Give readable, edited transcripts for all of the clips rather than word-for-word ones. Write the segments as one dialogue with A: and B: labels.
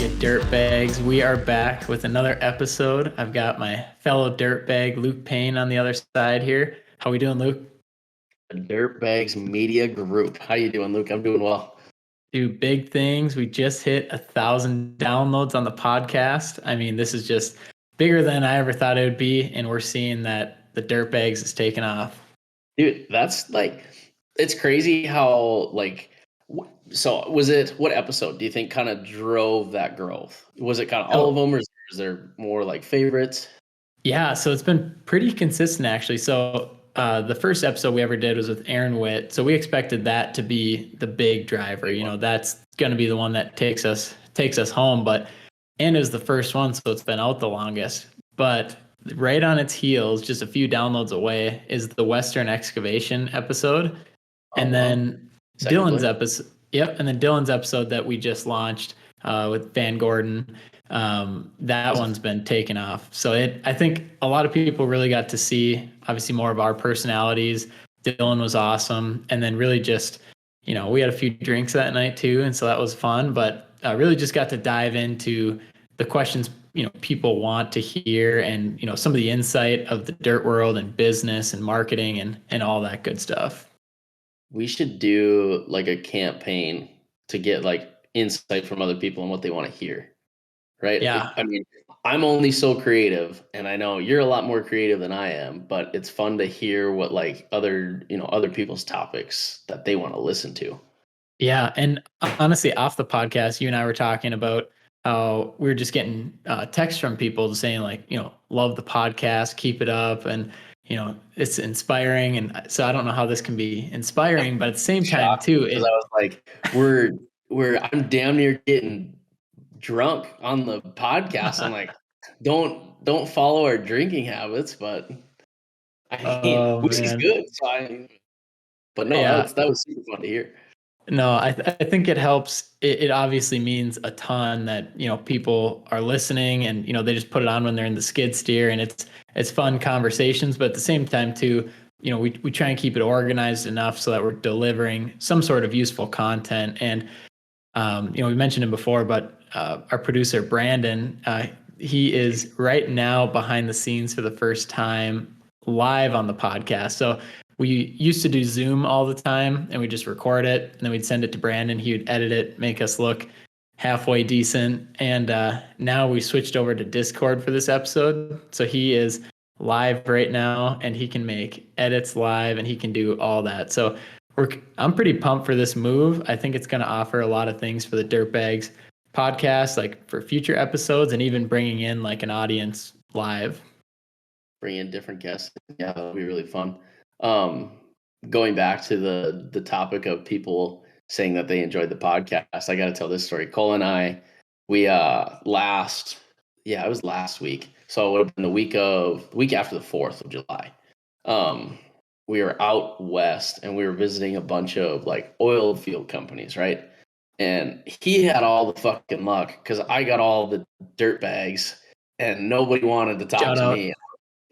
A: right, Dirtbags, we are back with another episode. I've got my fellow Dirtbag, Luke Payne, on the other side here. How we doing, Luke?
B: The Dirtbags Media Group. How you doing, Luke? I'm doing well.
A: Do big things. We just hit 1,000 downloads on the podcast. I mean, this is just bigger than I ever thought it would be, and we're seeing that the Dirtbags is taking off.
B: Dude, that's like, it's crazy how, like, so was it, what episode do you think kind of drove that growth? Was it kind of all of them, or is there more like favorites?
A: Yeah, so it's been pretty consistent actually. So the first episode we ever did was with Aaron Witt. So we expected that to be the big driver. You know, that's going to be the one that takes us home. But and is the first one, so it's been out the longest. But right on its heels, just a few downloads away, is the Western Excavation episode, and then Dylan's episode. Yep, and then Dylan's episode that we just launched with Van Gordon. That one's been taken off. So I think a lot of people really got to see obviously more of our personalities. Dylan was awesome. And then really just, you know, we had a few drinks that night too. And so that was fun, but really just got to dive into the questions, you know, people want to hear and, you know, some of the insight of the dirt world and business and marketing and all that good stuff.
B: We should do like a campaign to get like insight from other people and what they want to hear. Right?
A: Yeah.
B: I mean, I'm only so creative, and I know you're a lot more creative than I am, but it's fun to hear what like other people's topics that they want to listen to.
A: Yeah. And honestly, off the podcast, you and I were talking about how we were just getting texts from people saying like, you know, love the podcast, keep it up. And, you know, it's inspiring. And so I don't know how this can be inspiring, but at the same time too,
B: because I was like, I'm damn near getting drunk on the podcast. I'm like, don't follow our drinking habits, but I mean, which is good. So but no,
A: yeah.
B: that was super fun to hear.
A: No, I think it helps. It obviously means a ton that, you know, people are listening and, you know, they just put it on when they're in the skid steer and it's fun conversations. But at the same time too, you know, we try and keep it organized enough so that we're delivering some sort of useful content. And, you know, we mentioned him before, but our producer, Brandon, he is right now behind the scenes for the first time live on the podcast. So we used to do Zoom all the time and we just record it and then we'd send it to Brandon. He would edit it, make us look halfway decent. And now we switched over to Discord for this episode. So he is live right now and he can make edits live and he can do all that. So I'm pretty pumped for this move. I think it's going to offer a lot of things for the Dirtbags podcast, like for future episodes and even bringing in like an audience live.
B: Bring in different guests. Yeah, that'll be really fun. Going back to the topic of people saying that they enjoyed the podcast, I got to tell this story. Cole and I, we it was last week, so it would have been the week after the 4th of July. We were out west and we were visiting a bunch of like oil field companies, right? And he had all the fucking luck because I got all the dirt bags and nobody wanted to talk to me.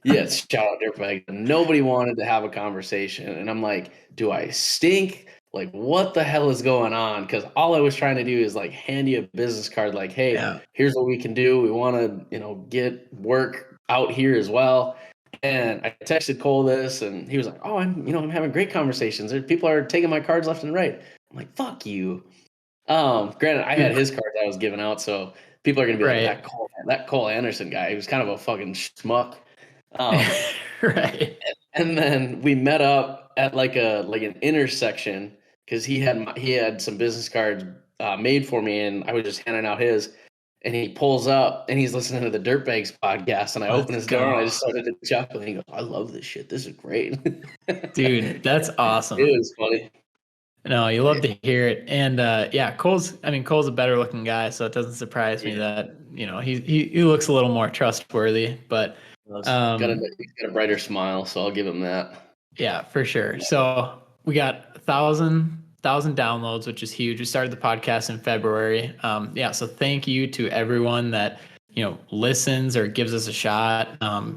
B: Yes, shout out Dirtbag. Nobody wanted to have a conversation. And I'm like, do I stink? Like, what the hell is going on? Because all I was trying to do is like hand you a business card, like, hey, here's what we can do. We want to, you know, get work out here as well. And I texted Cole this, and he was like, oh, I'm having great conversations. People are taking my cards left and right. I'm like, fuck you. Granted, I had his cards I was giving out, so people are gonna be like, that Cole Anderson guy, he was kind of a fucking schmuck.
A: Right.
B: And then we met up at like an intersection because he had some business cards made for me, and I was just handing out his. And he pulls up and he's listening to the Dirtbags podcast, and I open his door and I just started to chuckle. And he goes, "I love this shit. This is great,
A: dude. That's awesome."
B: It was funny.
A: No, you love to hear it, and Cole's a better looking guy, so it doesn't surprise me that, you know, he looks a little more trustworthy, but
B: he's got a brighter smile, so I'll give him that.
A: Yeah, for sure. So we got 1,000 downloads, which is huge. We started the podcast in February. So thank you to everyone that, you know, listens or gives us a shot.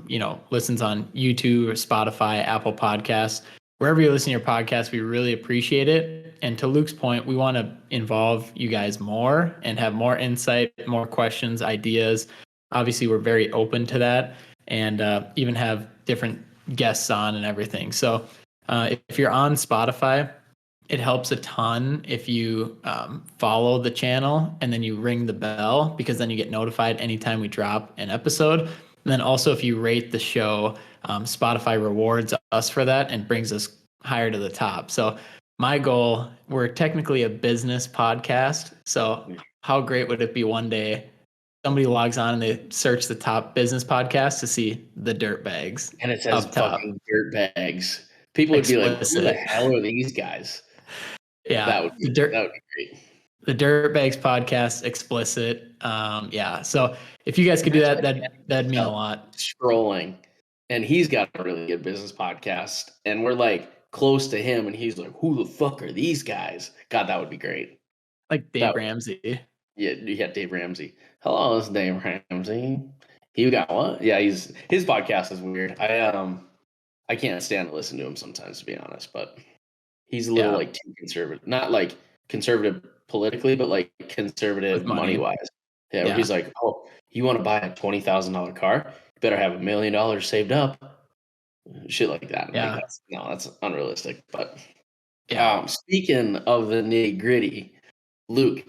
A: You know, listens on YouTube or Spotify, Apple Podcasts. wherever you listen to your podcast, we really appreciate it. And to Luke's point, we want to involve you guys more and have more insight, more questions, ideas. Obviously, we're very open to that, and even have different guests on and everything. So if you're on Spotify, it helps a ton if you follow the channel and then you ring the bell, because then you get notified anytime we drop an episode. And then also, if you rate the show, Spotify rewards us for that and brings us higher to the top. So my goal, we're technically a business podcast. So how great would it be one day somebody logs on and they search the top business podcast to see the Dirtbags
B: And it says
A: up top,
B: fucking Dirtbags. People would be like, "Who the
A: explicit.
B: hell are these guys?"
A: Yeah,
B: That would be great.
A: the Dirtbags podcast, explicit. Yeah. So if you guys could do that, that'd mean a lot.
B: Scrolling, and he's got a really good business podcast, and we're like close to him, and he's like, "Who the fuck are these guys?" God, that would be great.
A: Like
B: That
A: Dave Ramsey.
B: Yeah, Dave Ramsey. Hello, it's Dave Ramsey. He got what? Yeah, his podcast is weird. I can't stand to listen to him sometimes, to be honest, but he's a little
A: Yeah.
B: like too conservative. Not like conservative politically, but like conservative
A: With
B: money
A: money.
B: wise. Yeah, where
A: Yeah.
B: he's like, "Oh, you want to buy a $20,000 car? You better have $1 million saved up." Shit like that. I'm like,
A: Yeah.
B: that's unrealistic. But
A: Yeah.
B: speaking of the nitty gritty, Luke,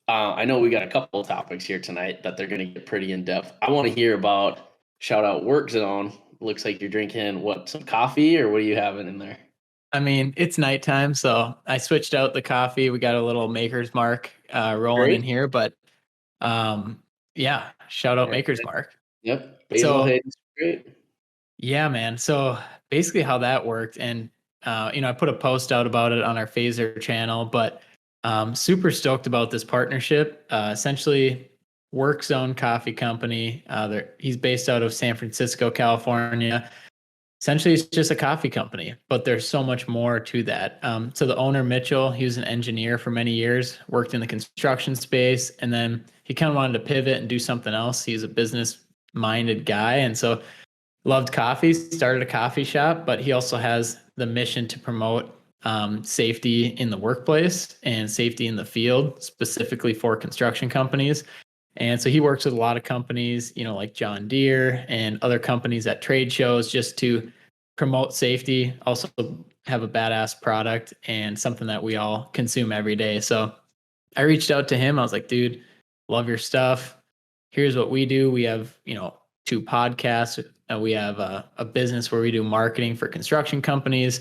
B: I know we got a couple of topics here tonight that they're going to get pretty in depth. I want to hear about shout out Work Zone. Looks like you're drinking what, some coffee, or what are you having in there?
A: I mean, it's nighttime, so I switched out the coffee. We got a little Maker's Mark rolling in
B: Great.
A: here, but yeah, shout out
B: Yeah.
A: Maker's Mark.
B: Yep. Basil
A: So
B: Hayden's great.
A: yeah, man. So basically how that worked, and I put a post out about it on our Phaser channel, but super stoked about this partnership. Essentially, Work Zone Coffee Company. He's based out of San Francisco, California. Essentially, it's just a coffee company, but there's so much more to that. So the owner, Mitchell, he was an engineer for many years, worked in the construction space, and then he kind of wanted to pivot and do something else. He's a business-minded guy, and so loved coffee, started a coffee shop, but he also has the mission to promote safety in the workplace and safety in the field, specifically for construction companies. And so he works with a lot of companies, like John Deere and other companies at trade shows, just to promote safety, also have a badass product and something that we all consume every day. So I reached out to him. I was like, dude, love your stuff. Here's what we do. We have, 2 podcasts. We have a business where we do marketing for construction companies.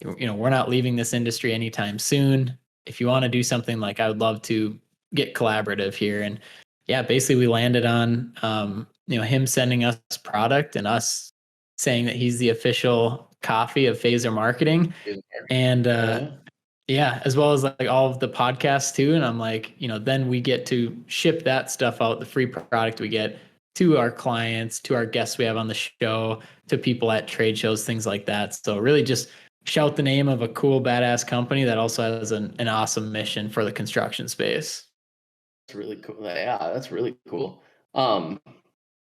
A: We're not leaving this industry anytime soon. If you want to do something, like, I would love to get collaborative here. And yeah, basically we landed on, him sending us product and us saying that he's the official coffee of Phaser Marketing. And
B: Yeah.
A: yeah, as well as like all of the podcasts too. And I'm like, then we get to ship that stuff out, the free product we get, to our clients, to our guests we have on the show, to people at trade shows, things like that. So really just shout the name of a cool, badass company that also has an awesome mission for the construction space.
B: That's really cool. Yeah, that's really cool. Um,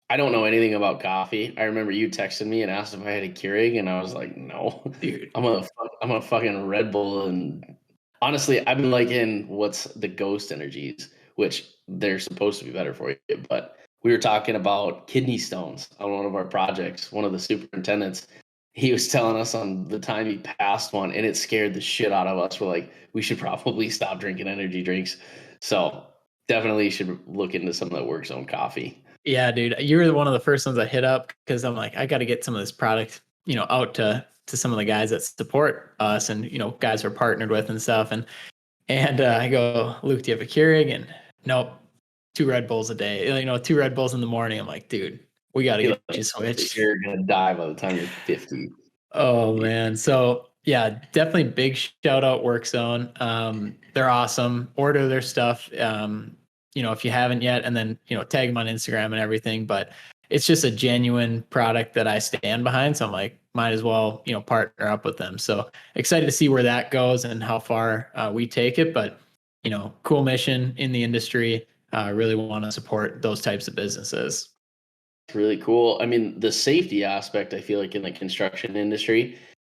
B: I don't know anything about coffee. I remember you texted me and asked if I had a Keurig, and I was like, "No,
A: Dude.
B: I'm a fucking Red Bull." And honestly, I've been liking what's the Ghost Energies, which they're supposed to be better for you. But we were talking about kidney stones on one of our projects. One of the superintendents, he was telling us on the time he passed one, and it scared the shit out of us. We're like, we should probably stop drinking energy drinks. So definitely should look into some of that Work Zone coffee.
A: Yeah, dude, you were one of the first ones I hit up because I'm like, I got to get some of this product, out to some of the guys that support us and, guys we're partnered with and stuff. And I go, Luke, do you have a Keurig? And nope, 2 Red Bulls a day. 2 Red Bulls in the morning. I'm like, dude, we got to get you switched.
B: You're gonna die by the time you're 50.
A: Oh man. So yeah, definitely big shout out Work Zone. They're awesome. Order their stuff. If you haven't yet, and then, tag them on Instagram and everything, but it's just a genuine product that I stand behind. So I'm like, might as well, partner up with them. So excited to see where that goes and how far we take it. But, cool mission in the industry. Really want to support those types of businesses.
B: It's really cool. I mean, the safety aspect, I feel like in the construction industry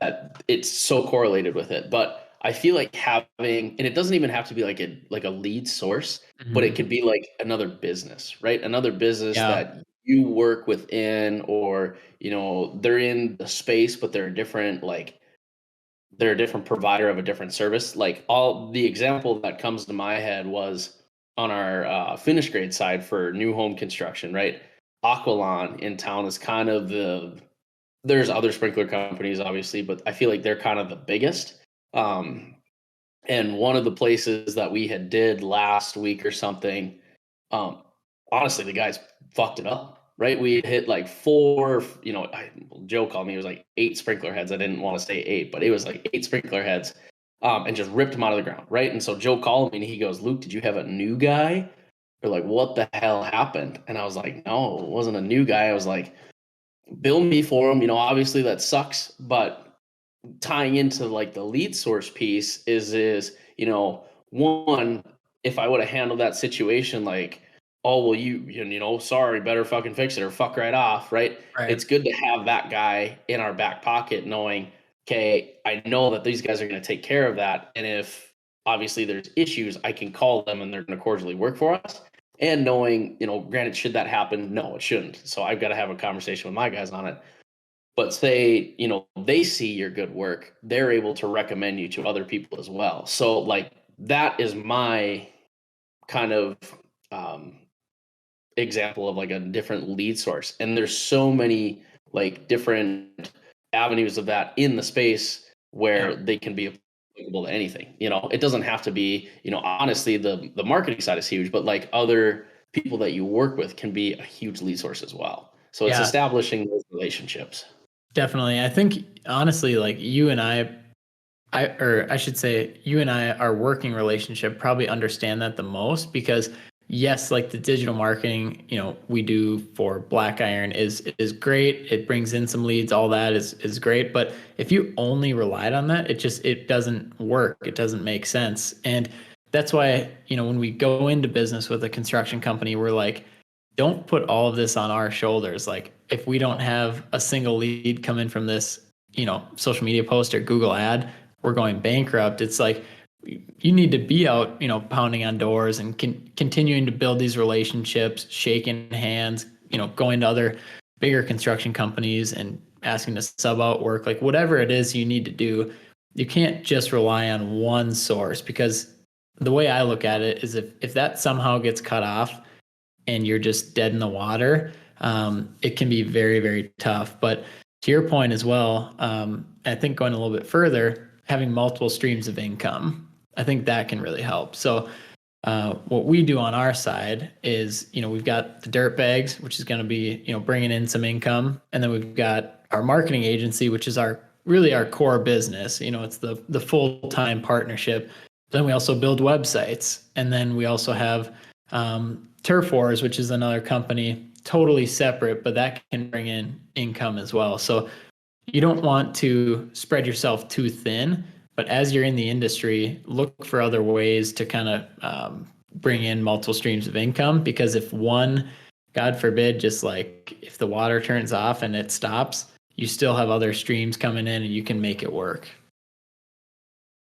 B: that it's so correlated with it. But I feel like having, and it doesn't even have to be like a lead source, but it
A: Mhm.
B: could be like another business, right? Another business
A: Yeah.
B: that you work within, or they're in the space, but they're a different provider of a different service. Like, all the example that comes to my head was on our finish grade side for new home construction, right? Aqualon in town is kind of there's other sprinkler companies, obviously, but I feel like they're kind of the biggest. Um, and one of the places that we had did last week or something, um, honestly, the guys fucked it up, right? We hit like four, Joe called me, it was like 8 sprinkler heads. I didn't want to say 8, but it was like 8 sprinkler heads, and just ripped them out of the ground, right? And so Joe called me and he goes, Luke, did you have a new guy? Or like, what the hell happened? And I was like, no, it wasn't a new guy. I was like, bill me for him. Obviously that sucks, but tying into like the lead source piece is one, if I would have handled that situation like, oh well, sorry, better fucking fix it or fuck right off, right?
A: Right.
B: It's good to have that guy in our back pocket, knowing, okay, I know that these guys are going to take care of that, and if obviously there's issues, I can call them and they're going to cordially work for us. And knowing, granted, should that happen? No, it shouldn't. So I've got to have a conversation with my guys on it. But say, they see your good work, they're able to recommend you to other people as well. So like, that is my kind of um, example of like a different lead source. And there's so many like different avenues of that in the space
A: Yeah.
B: where they can be applicable to anything. It doesn't have to be, honestly, the marketing side is huge, but like other people that you work with can be a huge lead source as well. So it's
A: Yeah.
B: establishing those relationships.
A: Definitely. I think honestly, like you and or I should say, you and I, our working relationship probably understand that the most because yes, like the digital marketing, we do for Black Iron is great. It brings in some leads, all that is great. But if you only relied on that, it doesn't work. It doesn't make sense. And that's why, when we go into business with a construction company, we're like, don't put all of this on our shoulders. Like if we don't have a single lead come in from this, social media post or Google ad, we're going bankrupt. It's like you need to be out, pounding on doors and continuing to build these relationships, shaking hands, going to other bigger construction companies and asking to sub out work, like whatever it is you need to do. You can't just rely on one source because the way I look at it is if that somehow gets cut off and you're just dead in the water, it can be very, very tough. But to your point as well, I think going a little bit further, having multiple streams of income, I think that can really help. So what we do on our side is, we've got the Dirtbags, which is going to be, bringing in some income. And then we've got our marketing agency, which is really our core business. It's the full-time partnership. Then we also build websites. And then we also have Turf Wars, which is another company totally separate, but that can bring in income as well. So you don't want to spread yourself too thin, but as you're in the industry, look for other ways to kind of bring in multiple streams of income. Because if one, God forbid, just like if the water turns off and it stops, you still have other streams coming in and you can make it work.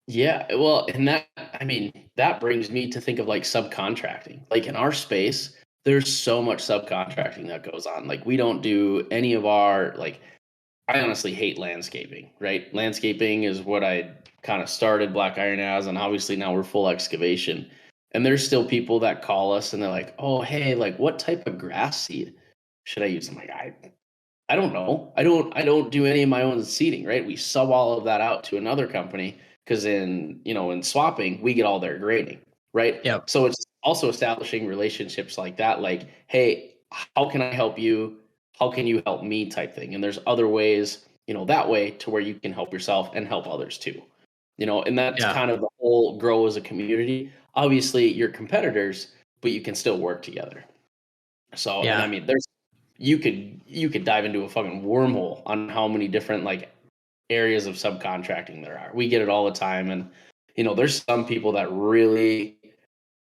B: Yeah, well, and that brings me to think of like subcontracting. Like in our space, there's so much subcontracting that goes on. Like we don't do any of our like, I honestly hate landscaping, right? Landscaping is what I kind of started Black Iron as, and obviously now we're full excavation. And there's still people that call us and they're like, "Oh, hey, like what type of grass seed should I use?" I'm like, I don't know. I don't do any of my own seeding, right? We sub all of that out to another company because in swapping, we get all their grading, right?
A: Yep.
B: So it's also establishing relationships like that, like, hey, how can I help you? How can you help me type thing? And there's other ways, that way to where you can help yourself and help others too. And that's
A: Yeah.
B: kind of the whole grow as a community. Obviously, you're competitors, but you can still work together. So, and I
A: Yeah.
B: mean, there's you could dive into a fucking wormhole on how many different like areas of subcontracting there are. We get it all the time, and there's some people that really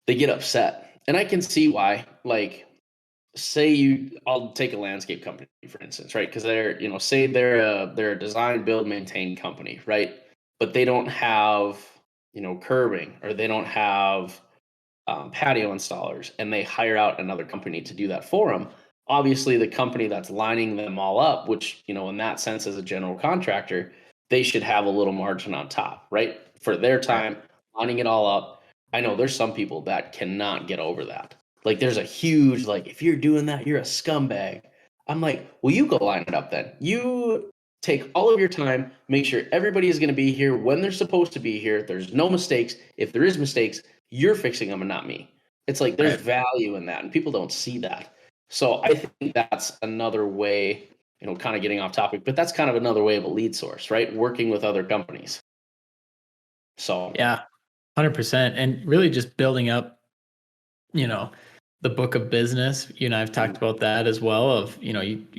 B: they get upset, and I can see why. Like I'll take a landscape company for instance, right? Because they're, say they're a design, build, maintain company, right? But they don't have, curbing, or they don't have patio installers, and they hire out another company to do that for them. Obviously, the company that's lining them all up, which, in that sense, as a general contractor, they should have a little margin on top, right? For their
A: Right.
B: time lining it all up. I know there's some people that cannot get over that. Like, there's a huge, like, if you're doing that, you're a scumbag. I'm like, well, you go line it up then. You take all of your time, make sure everybody is going to be here when they're supposed to be here. There's no mistakes. If there is mistakes, you're fixing them and not me. It's like there's
A: Right.
B: value in that, and people don't see that. So I think that's another way, kind of getting off topic, but that's kind of another way of a lead source, right? Working with other companies. So
A: Yeah, 100%. And really just building up, you know, the book of business. You and I've talked about that as well of, you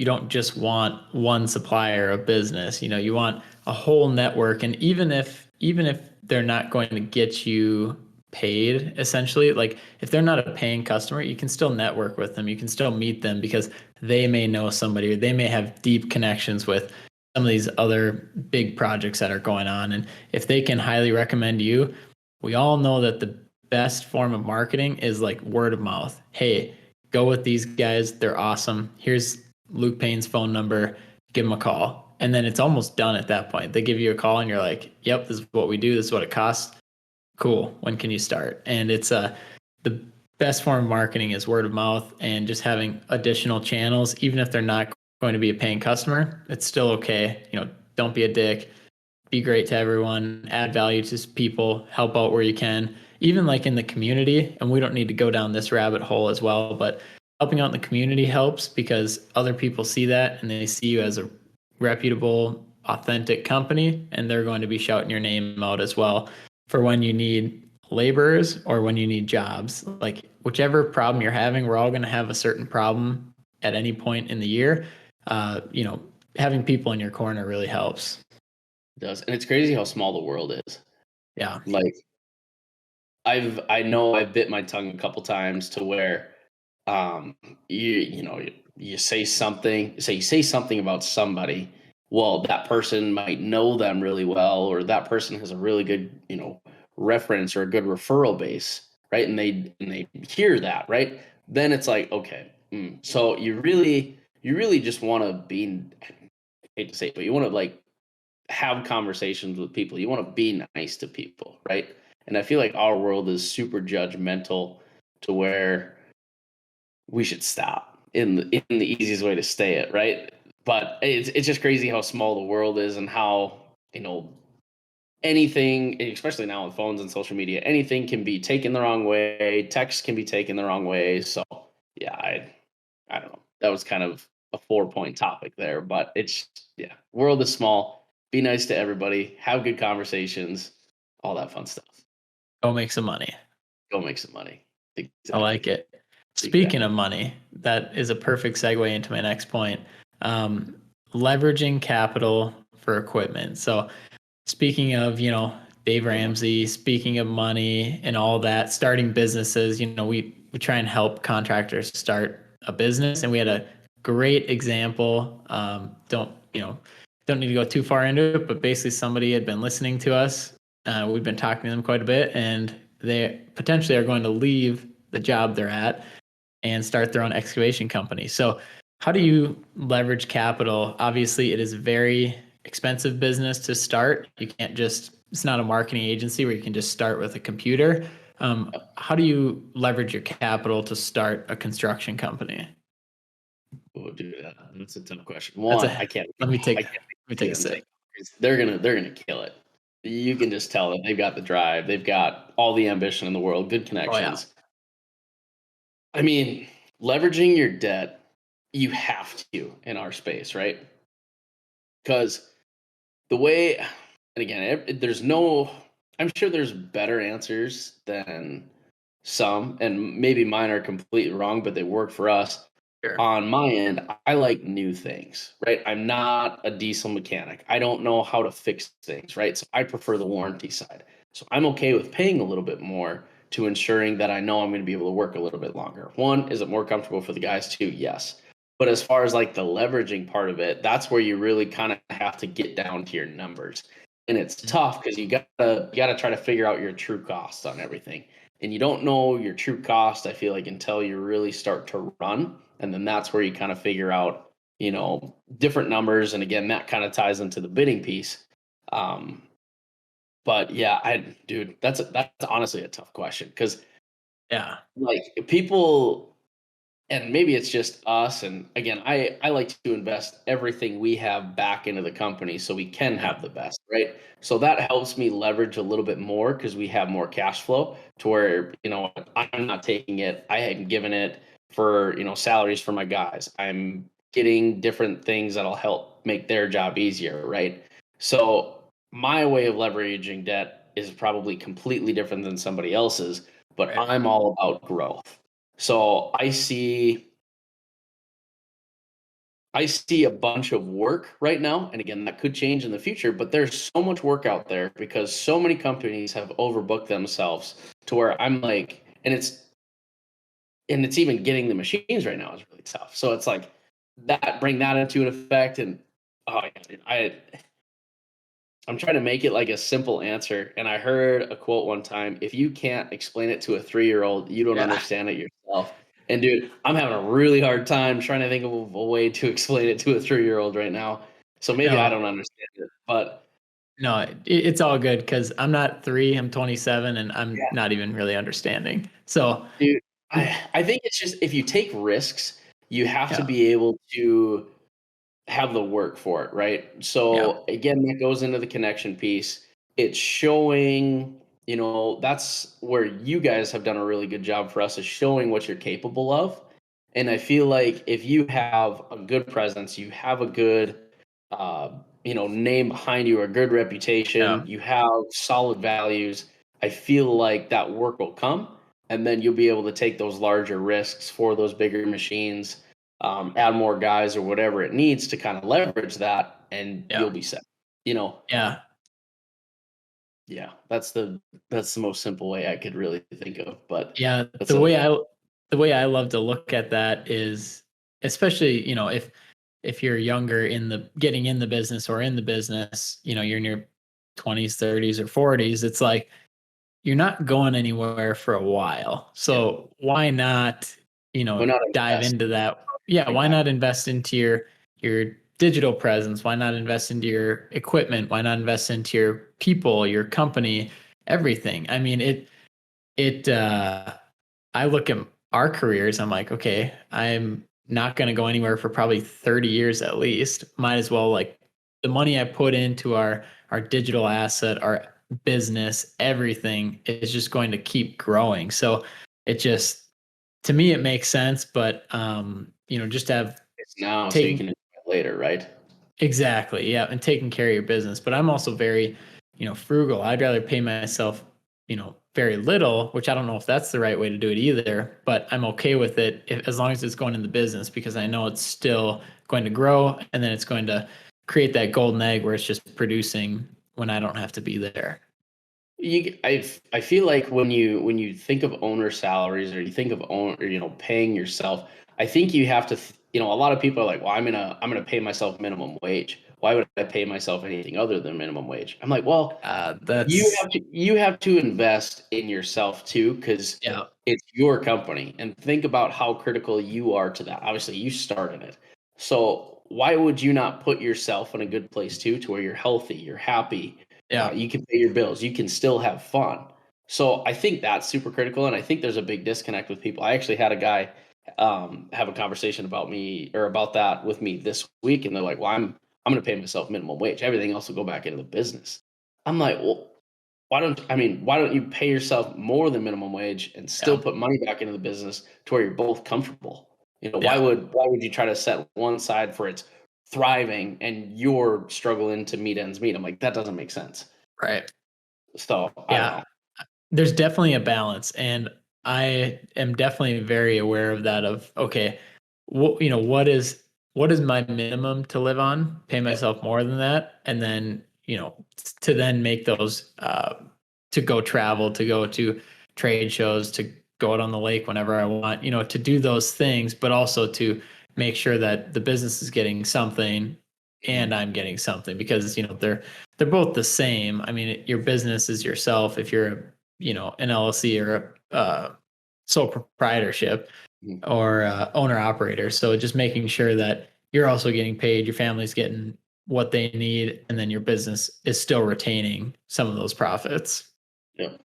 A: don't just want one supplier of business, you want a whole network. And even if they're not going to get you paid, essentially, like if they're not a paying customer, you can still network with them. You can still meet them because they may know somebody, or they may have deep connections with some of these other big projects that are going on. And if they can highly recommend you, we all know that the best form of marketing is like word of mouth. Hey, go with these guys. They're awesome. Here's Luke Payne's phone number. Give him a call. And then it's almost done at that point. They give you a call and you're like, yep, this is what we do. This is what it costs. Cool. When can you start? And it's the best form of marketing is word of mouth, and just having additional channels, even if they're not going to be a paying customer, it's still okay. Don't be a dick, be great to everyone, add value to people, help out where you can, even like in the community. And we don't need to go down this rabbit hole as well, but helping out in the community helps because other people see that and they see you as a reputable, authentic company, and they're going to be shouting your name out as well for when you need laborers or when you need jobs. Like whichever problem you're having, we're all going to have a certain problem at any point in the year. Having people in your corner really helps.
B: it does. And it's crazy how small the world is.
A: Yeah.
B: Like, I know I've bit my tongue a couple times to where um you say something about somebody. Well, that person might know them really well, or that person has a really good, reference or a good referral base, right? And they hear that, right? Then it's like, okay, so you really just want to be, I hate to say it, but you want to like have conversations with people. You want to be nice to people, right? And I feel like our world is super judgmental to where we should stop in the easiest way to say it, right? But it's just crazy how small the world is, and how, anything, especially now with phones and social media, anything can be taken the wrong way. Text can be taken the wrong way. So yeah, I don't know. That was kind of a 4-point topic there, but it's, yeah, world is small. Be nice to everybody. Have good conversations. All that fun stuff.
A: Go make some money.
B: Go make some money.
A: I like
B: Exactly.
A: it. Speaking
B: Exactly.
A: of money, that is a perfect segue into my next point. Um, Leveraging capital for equipment. So speaking of, Dave Ramsey, speaking of money and all that, starting businesses, we try and help contractors start a business, and we had a great example. Don't need to go too far into it, but basically somebody had been listening to us. We've been talking to them quite a bit, and they potentially are going to leave the job they're at and start their own excavation company. So how do you leverage capital? Obviously, it is a very expensive business to start. You can't just, it's not a marketing agency where you can just start with a computer. How do you leverage your capital to start a construction company?
B: We'll do that. That's a tough question.
A: That's
B: One,
A: a,
B: I can't.
A: let me take,
B: I
A: let
B: can't
A: me
B: see
A: take a
B: them take.
A: sip.
B: They're gonna kill it. You can just tell that they've got the drive. They've got all the ambition in the world. Good
A: Oh yeah.
B: connections. I mean, leveraging your debt, you have to in our space, right? Because the way, and again, there's no, I'm sure there's better answers than some, and maybe mine are completely wrong, but they work for us.
A: Sure.
B: On my end, I like new things, right? I'm not a diesel mechanic. I don't know how to fix things, right? So I prefer the warranty side. So I'm okay with paying a little bit more to ensuring that I know I'm going to be able to work a little bit longer. One, is it more comfortable for the guys too? Yes. But as far as like the leveraging part of it, that's where you really kind of have to get down to your numbers. And it's tough because you gotta try to figure out your true costs on everything. And you don't know your true cost, I feel like, until you really start to run. And then that's where you kind of figure out, different numbers. And again, that kind of ties into the bidding piece. Um, but yeah, dude, that's honestly a tough question because
A: Yeah.
B: like people, and maybe it's just us. And again, I like to invest everything we have back into the company so we can
A: Yeah.
B: have the best, right? So that helps me leverage a little bit more because we have more cash flow to where, I'm not taking it. I am giving it for, salaries for my guys. I'm getting different things that'll help make their job easier, right? So my way of leveraging debt is probably completely different than somebody else's, but
A: Right.
B: I'm all about growth. So I see a bunch of work right now, and again, that could change in the future, but there's so much work out there because so many companies have overbooked themselves to where I'm like, and it's even getting the machines right now is really tough. So it's like bring that into an effect, and oh, yeah, I'm trying to make it like a simple answer. And I heard a quote one time: "If you can't explain it to a 3-year-old, you don't
A: Yeah.
B: understand it yourself." And dude, I'm having a really hard time trying to think of a way to explain it to a 3-year-old right now. So maybe I
A: No,
B: don't understand it, but
A: no, it's all good because I'm not 3, I'm 27, and I'm
B: yeah,
A: not even really understanding. So,
B: dude, I think it's just if you take risks, you have to
A: yeah,
B: be able to have the work for it, right?
A: yeah,
B: So again, that goes into the connection piece. It's showing, that's where you guys have done a really good job for us is showing what you're capable of. And I feel like if you have a good presence, you have a good, name behind you, a good
A: yeah,
B: reputation, you have solid values. I feel like that work will come, and then you'll be able to take those larger risks for those bigger machines, add more guys or whatever it needs to kind of leverage that, and
A: yeah,
B: you'll be set. You know,
A: yeah.
B: yeah, that's the most simple way I could really think of. But
A: Yeah,
B: that's
A: the
B: a
A: way I love to look at that is, especially, if you're younger in the getting in the business or in the business, you're in your 20s, 30s or 40s, it's like you're not going anywhere for a while.
B: yeah.
A: So why not,
B: Why not
A: dive
B: invest
A: into that? Yeah,
B: right
A: why
B: back?
A: not invest into your digital presence? Why not invest into your equipment? Why not invest into your people, your company, everything? I mean, it I look at our careers, I'm like, okay, I'm not going to go anywhere for probably 30 years at least. Might as well, like, the money I put into our digital asset, our business, everything is just going to keep growing. So it just, to me, it makes sense, but just to have
B: It's now, so you
A: taken
B: can enjoy it later, right?
A: exactly, yeah, and taking care of your business. But I'm also very, frugal. I'd rather pay myself, very little, which I don't know if that's the right way to do it either, but I'm okay with it as long as it's going in the business because I know it's still going to grow and then it's going to create that golden egg where it's just producing when I don't have to be there.
B: I feel like when you think of owner salaries or you think of own or paying yourself, I think you have to a lot of people are like, well, I'm gonna pay myself minimum wage. Why would I pay myself anything other than minimum wage? I'm like, well, you
A: That's
B: have to invest in yourself too, because
A: yeah,
B: it's your company. And think about how critical you are to that. Obviously, you started it. So why would you not put yourself in a good place too, to where you're healthy, you're happy,
A: yeah,
B: you can pay your bills, you can still have fun. So I think that's super critical, and I think there's a big disconnect with people. I actually had a guy have a conversation about me or about that with me this week, and they're like, "Well, I'm going to pay myself minimum wage. Everything else will go back into the business." I'm like, "Well, why don't you pay yourself more than minimum wage and still
A: yeah,
B: put money back into the business to where you're both comfortable? Why
A: yeah,
B: would you try to set one side for its thriving and you're struggling to meet ends meet?" I'm like, that doesn't make sense.
A: right.
B: So I don't
A: Yeah.
B: know.
A: There's definitely a balance, and I am definitely very aware of that. Of okay, what is my minimum to live on? Pay
B: Yep.
A: myself more than that, and then to then make those to go travel, to go to trade shows, to go out on the lake whenever I want, to do those things, but also to make sure that the business is getting something and I'm getting something, because, they're both the same. I mean, your business is yourself if you're, an LLC or a sole proprietorship
B: Mhm.
A: or owner operator. So just making sure that you're also getting paid, your family's getting what they need, and then your business is still retaining some of those profits.
B: Yeah.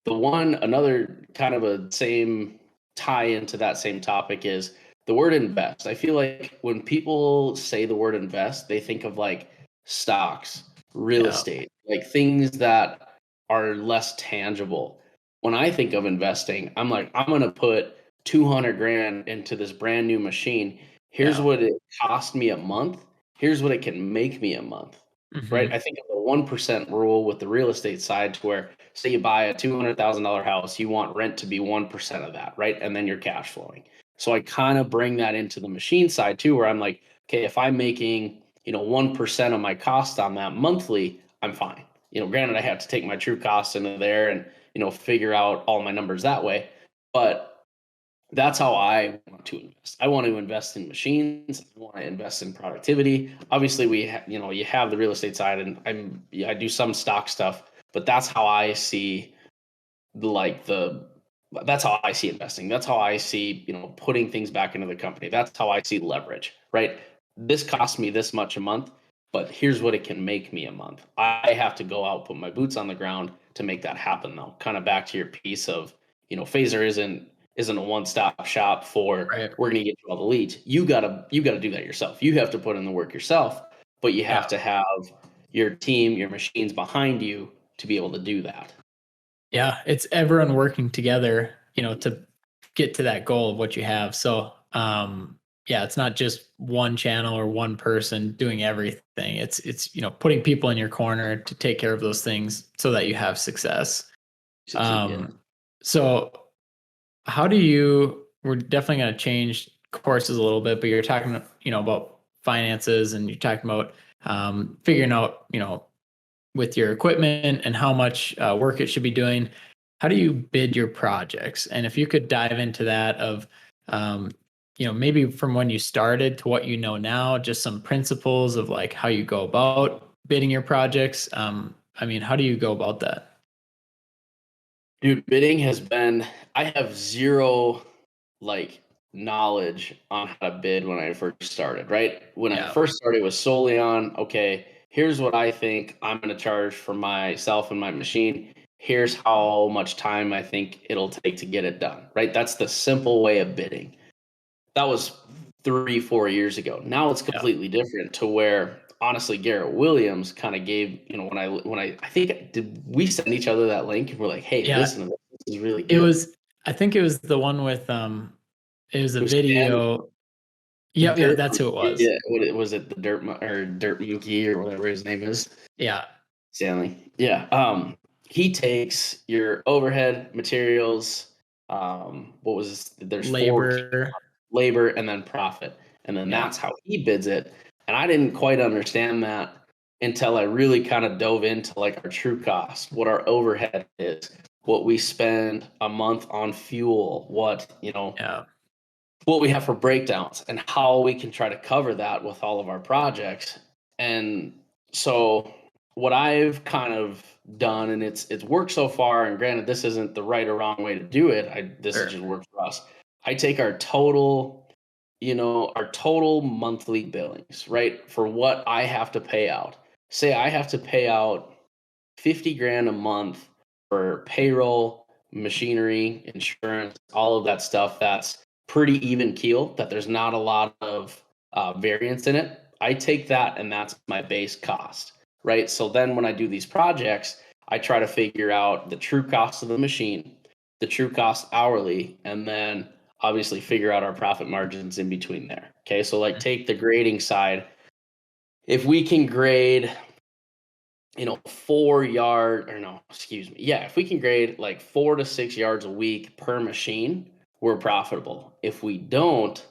B: Another kind of a same tie into that same topic is the word invest. I feel like when people say the word invest, they think of like stocks, real
A: Yeah.
B: estate, like things that are less tangible. When I think of investing, I'm like, I'm going to put 200 grand into this brand new machine. Here's
A: Yeah.
B: what it cost me a month. Here's what it can make me a month. Right. I
A: Hmm.
B: think of the 1% rule with the real estate side, to where, say you buy a $200,000 house, you want rent to be 1% of that, right? And then you're cash flowing. So I kind of bring that into the machine side too, where I'm like, okay, if I'm making, 1% of my cost on that monthly, I'm fine. Granted, I have to take my true costs into there and, figure out all my numbers that way. But that's how I want to invest. I want to invest in machines. I want to invest in productivity. Obviously, you have the real estate side, and I do some stock stuff, but that's how I see like the that's how I see investing. That's how I see, putting things back into the company. That's how I see leverage, right? This costs me this much a month, but here's what it can make me a month. I have to go out, put my boots on the ground to make that happen though. Kind of back to your piece of, Phaser isn't a one-stop shop for
A: Right.
B: we're gonna get you all the leads. You gotta do that yourself. You have to put in the work yourself, but you have
A: Yeah.
B: to have your team, your machines behind you to be able to do that.
A: Yeah. It's everyone working together, to get to that goal of what you have. So, yeah, it's not just one channel or one person doing everything. It's, putting people in your corner to take care of those things so that you have success.
B: Succeed, yeah.
A: Um, so we're definitely going to change courses a little bit, but you're talking, about finances, and you're talking about figuring out, with your equipment and how much work it should be doing. How do you bid your projects? And if you could dive into that of, um, maybe from when you started to what you know now, just some principles of like how you go about bidding your projects. I mean, how do you go about that?
B: Dude, I have zero like knowledge on how to bid when I first started, right? When I
A: Yeah.
B: first started, it was solely on, okay, here's what I think I'm going to charge for myself and my machine. Here's how much time I think it'll take to get it done, right? That's the simple way of bidding. That was 3, 4 years ago. Now it's
A: Yeah.
B: completely different, to where honestly Garrett Williams kind of gave, I think, did we send each other that link and we're like, hey,
A: Yeah.
B: listen to this. This is really
A: It
B: good.
A: was, I think it was the one with, it was a
B: It was Stan,
A: video. Yeah. Yeah.
B: Dirt
A: That's who it
B: Monkey.
A: was.
B: Yeah, was it the Dirt Monkey or whatever his name is?
A: Yeah.
B: Stanley. Yeah. He takes your overhead, materials, what was this? There's four key:
A: Labor.
B: labor and then profit. And then
A: Yeah.
B: that's how he bids it. And I didn't quite understand that until I really kind of dove into like our true cost, what our overhead is, what we spend a month on fuel,
A: Yeah.
B: what we have for breakdowns, and how we can try to cover that with all of our projects. And so what I've kind of done, and it's worked so far, and granted this isn't the right or wrong way to do it, this has
A: Sure.
B: just worked for us. I take our total monthly billings, right? For what I have to pay out. Say I have to pay out 50 grand a month for payroll, machinery, insurance, all of that stuff. That's pretty even keel, that there's not a lot of variance in it. I take that and that's my base cost, right? So then when I do these projects, I try to figure out the true cost of the machine, the true cost hourly, and then obviously figure out our profit margins in between there. Okay. So, like, take the grading side. If we can grade 4 yard, or no, excuse me. Yeah, if we can grade like 4 to 6 yards a week per machine, we're profitable. If we don't,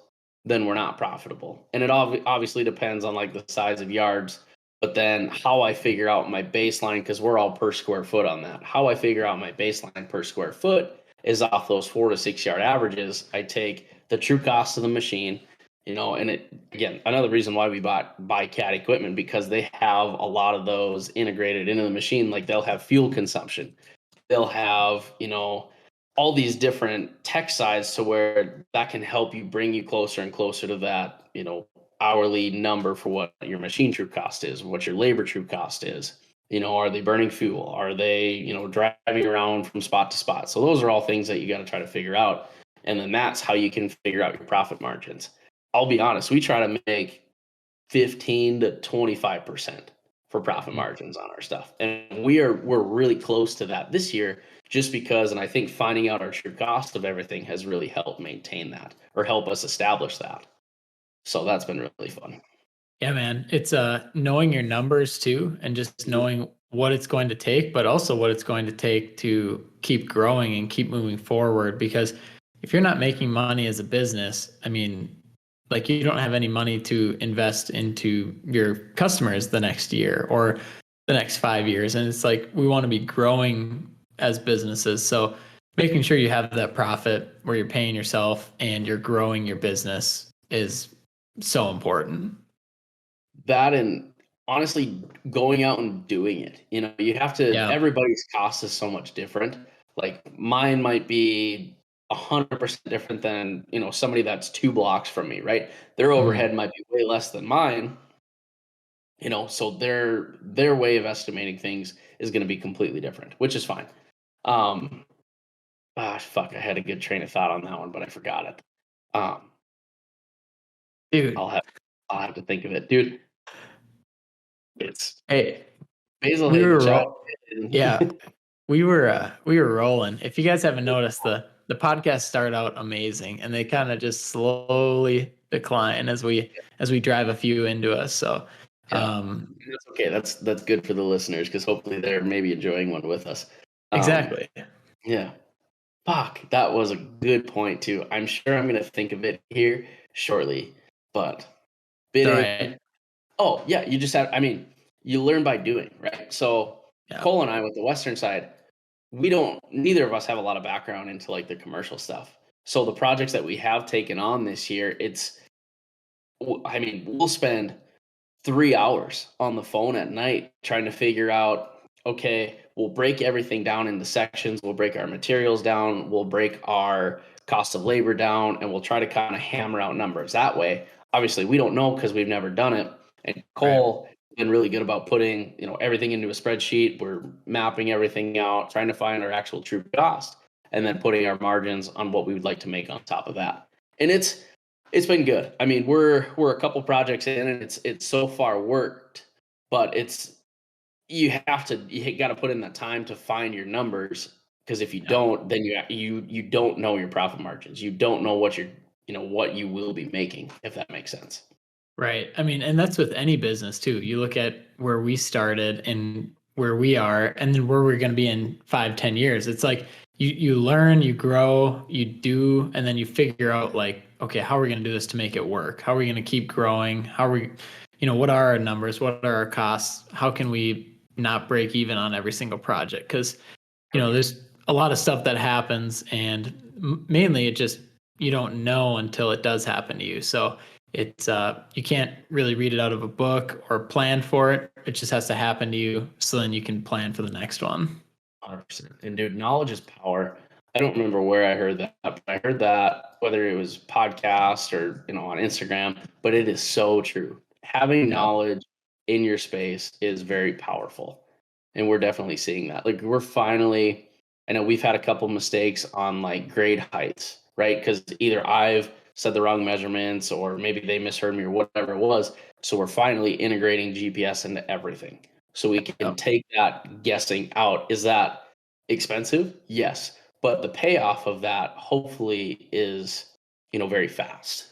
B: then we're not profitable. And it obviously depends on like the size of yards. But then how I figure out my baseline, because we're all per square foot on that, how I figure out my baseline per square foot is off those 4 to 6 yard averages. I take the true cost of the machine, and it, again, another reason why we buy CAT equipment, because they have a lot of those integrated into the machine. Like they'll have fuel consumption, they'll have, all these different tech sides to where that can help you bring you closer and closer to that, hourly number for what your machine true cost is, what your labor true cost is. Are they burning fuel? Are they, driving around from spot to spot? So those are all things that you got to try to figure out. And then that's how you can figure out your profit margins. I'll be honest, we try to make 15 to 25% for profit margins on our stuff. And we're really close to that this year, just because, and I think finding out our true cost of everything has really helped maintain that, or help us establish that. So that's been really fun.
A: Yeah, man. It's knowing your numbers too, and just knowing what it's going to take, but also what it's going to take to keep growing and keep moving forward. Because if you're not making money as a business, I mean, like you don't have any money to invest into your customers the next year or the next 5 years. And it's like we want to be growing as businesses. So making sure you have that profit where you're paying yourself and you're growing your business is so important.
B: That, and honestly, going out and doing it. You have to,
A: Yeah.
B: everybody's cost is so much different. Like mine might be 100% different than, somebody that's 2 blocks from me, right? Their
A: Mhm.
B: overhead might be way less than mine, so their way of estimating things is going to be completely different, which is fine. Um, fuck, I had a good train of thought on that one, but I forgot it. Um,
A: Dude,
B: I'll have I'll have to think of it, dude. It's
A: hey, we
B: Basilhaven
A: were
B: chat.
A: yeah, we were rolling. If you guys haven't noticed, the podcast start out amazing and they kind of just slowly decline as we drive a few into us. So
B: Yeah,
A: um
B: that's okay. That's good for the listeners, because hopefully they're maybe enjoying one with us. Um,
A: exactly.
B: yeah. Fuck, that was a good point too. I'm sure I'm gonna think of it here shortly, but
A: It's all
B: bidding.
A: right.
B: Oh yeah, you just have. I mean, you learn by doing, right? So
A: Yeah.
B: Cole and I, with the Western side, we don't. Neither of us have a lot of background into like the commercial stuff. So the projects that we have taken on this year, I mean, we'll spend 3 hours on the phone at night trying to figure out, okay, we'll break everything down into sections, we'll break our materials down, we'll break our cost of labor down, and we'll try to kind of hammer out numbers that way. Obviously we don't know because we've never done it, and
A: Right.
B: Cole has been really good about putting everything into a spreadsheet. We're mapping everything out, trying to find our actual true cost, and then putting our margins on what we would like to make on top of that. And it's been good. I mean, we're a couple projects in, and it's so far worked, but you got to put in that time to find your numbers, because if you
A: Yeah.
B: don't, then you don't know your profit margins. You don't know what you will be making, if that makes sense.
A: Right. I mean, and that's with any business too. You look at where we started and where we are, and then where we're going to be in 5, 10 years. It's like you learn, you grow, you do, and then you figure out like, okay, how are we going to do this to make it work? How are we going to keep growing? How are we, what are our numbers? What are our costs? How can we not break even on every single project? Because there's a lot of stuff that happens, and mainly it just you don't know until it does happen to you. So it's you can't really read it out of a book or plan for it. It just has to happen to you, so then you can plan for the next one.
B: 100%. And dude, knowledge is power. I don't remember where I heard that, but I heard that whether it was podcast or on Instagram, but it is so true. Having
A: Yeah.
B: knowledge in your space is very powerful. And we're definitely seeing that. Like we're finally, I know we've had a couple mistakes on like grade heights, right? Because either I've said the wrong measurements, or maybe they misheard me, or whatever it was. So we're finally integrating GPS into everything, so we can
A: Yeah.
B: take that guessing out. Is that expensive? Yes. But the payoff of that hopefully is, very fast.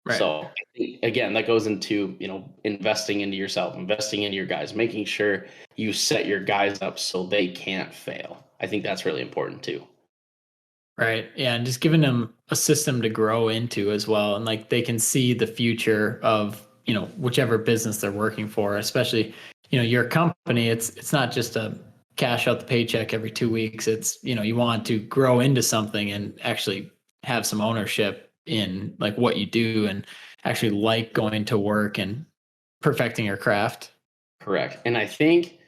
A: Right.
B: So I think, again, that goes into, investing into yourself, investing into your guys, making sure you set your guys up so they can't fail. I think that's really important too.
A: Right. Yeah. And just giving them a system to grow into as well. And like they can see the future of whichever business they're working for, especially, your company. It's not just a cash out the paycheck every 2 weeks. It's, you want to grow into something and actually have some ownership in like what you do and actually like going to work and perfecting your craft.
B: Correct. And I think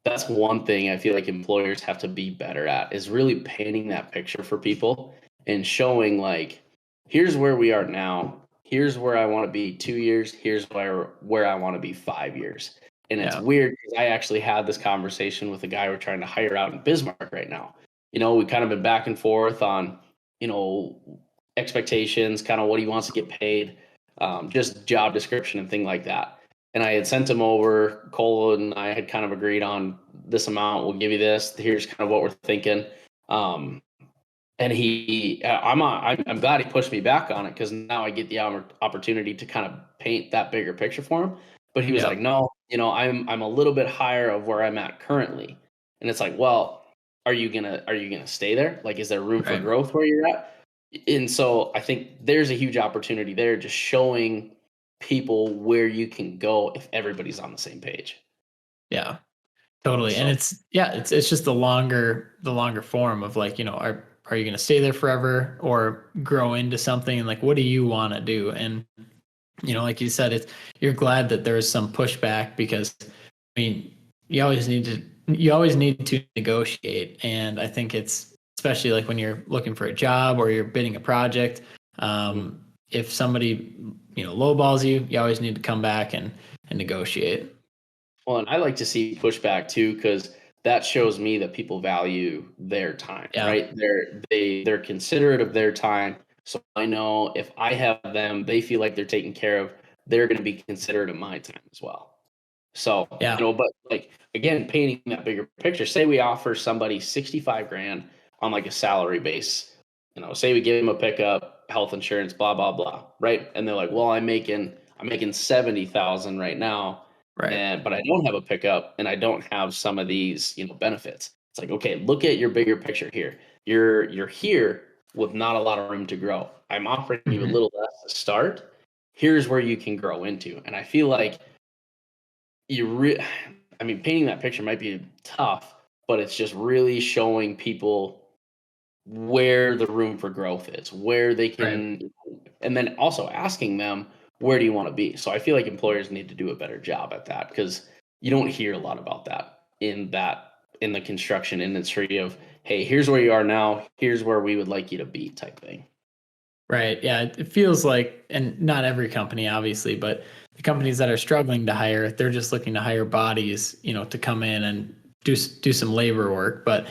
B: that's one thing I feel like employers have to be better at is really painting that picture for people and showing like, here's where we are now. Here's where I want to be 2 years. Here's where I want to be 5 years. And it's
A: Yeah.
B: weird because I actually had this conversation with a guy we're trying to hire out in Bismarck right now. We kind of been back and forth on, you know, expectations, kind of what he wants to get paid, just job description and thing like that. And I had sent him over. Cole and I had kind of agreed on this amount. We'll give you this. Here's kind of what we're thinking. Um, and I'm glad he pushed me back on it because now I get the opportunity to kind of paint that bigger picture for him. But he was
A: Yeah.
B: like, no, I'm a little bit higher of where I'm at currently. And it's like, well, are you gonna stay there? Like, is there room for
A: Right.
B: growth where you're at? And so I think there's a huge opportunity there, just showing people where you can go if everybody's on the same page.
A: Yeah. Totally. And
B: So
A: it's just the longer form of like, are you going to stay there forever or grow into something, and like what do you want to do? And like you said, you're glad that there's some pushback because I mean, you always need to negotiate. And I think it's especially like when you're looking for a job or you're bidding a project,
B: mhm.
A: if somebody, lowballs you, you always need to come back and negotiate.
B: Well, and I like to see pushback too, because that shows me that people value their time,
A: Yeah.
B: right? They're considerate of their time. So I know if I have them, they feel like they're taken care of, they're going to be considerate of my time as well. So,
A: Yeah.
B: but like again, painting that bigger picture, say we offer somebody 65 grand on like a salary base, say we give them a pickup, health insurance, blah, blah, blah. Right. And they're like, well, I'm making 70,000 right now.
A: Right.
B: But I don't have a pickup and I don't have some of these, benefits. It's like, okay, look at your bigger picture here. You're here with not a lot of room to grow. I'm offering you a
A: Mhm.
B: little less to start. Here's where you can grow into. And I feel like I mean, painting that picture might be tough, but it's just really showing people where the room for growth is, where they
A: Right.
B: can, and then also asking them, where do you want to be? So I feel like employers need to do a better job at that because you don't hear a lot about in the construction industry of, hey, here's where you are now, here's where we would like you to be type thing.
A: Right. Yeah. It feels like, and not every company, obviously, but the companies that are struggling to hire, they're just looking to hire bodies, to come in and do some labor work. But